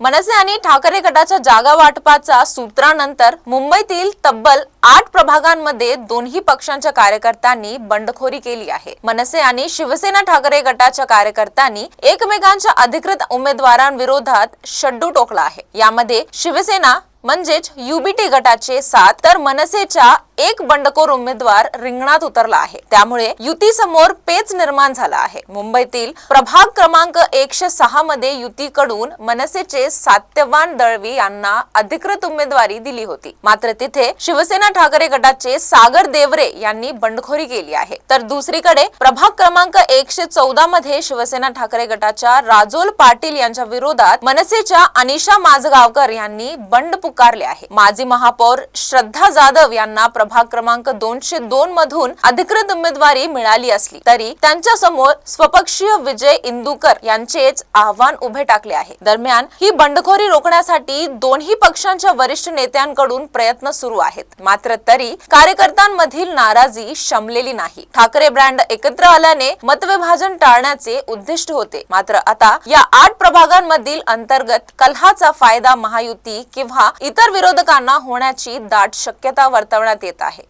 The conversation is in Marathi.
मनसे आणि ठाकरे गटाच्या जागा वाटपाच्या सूत्रानंतर मुंबईतील तब्बल 8 प्रभागांमध्ये दोन्ही पक्षांच्या कार्यकर्त्यांनी बंडखोरी केली आहे। मनसे आणि शिवसेना ठाकरे गटाच्या कार्यकर्त्यांनी एकमेकांच्या अधिकृत उमेदवारांविरोधात शड्डू टोकला आहे। यामध्ये शिवसेना म्हणजेच युबीटी गटाचे 7 तर मनसेच्या एक बंडखोर उमेदवार रिंगणात उतरला आहे। त्यामुळे युती समोर पेच निर्माण झाला आहे। मुंबईतील प्रभाग क्रमांक 106 मध्ये युतीकडून मनसेचे सत्यवान दळवी यांना अधिकृत उमेदवारी दिली होती, मात्र तिथे शिवसेना ठाकरे गटाचे सागर देवरे यांनी बंडखोरी केली आहे। तर दुसरीकडे प्रभाग क्रमांक 114 मध्ये शिवसेना ठाकरे गटाच्या राजोल पाटील यांच्या विरोधात मनसेच्या अनिशा माझगावकर यांनी बंड पुकारले आहे। माजी महापौर श्रद्धा जाधव यांना प्रभाग क्रमांक 202 मधून अधिकृत उमेदवारी मिळाली असली तरी त्यांच्या समोर स्वपक्षीय विजय इंदुकर यांचेच आव्हान उभे टाकले आहे। दरम्यान ही बंडखोरी रोखण्यासाठी दोन्ही पक्षांच्या वरिष्ठ नेत्यांकडून प्रयत्न सुरू आहेत, मात्र तरी कार्यकर्त्यांमधील नाराजी शमलेली नाही। ठाकरे ब्रँड एकत्र आल्याने मतविभाजन टाळण्याचे उद्दिष्ट होते, मात्र आता या 8 प्रभागांमधील अंतर्गत कलहाचा फायदा महायुती किंवा इतर विरोधकांना होण्याची दाट शक्यता वर्तवण्यात येत आहे।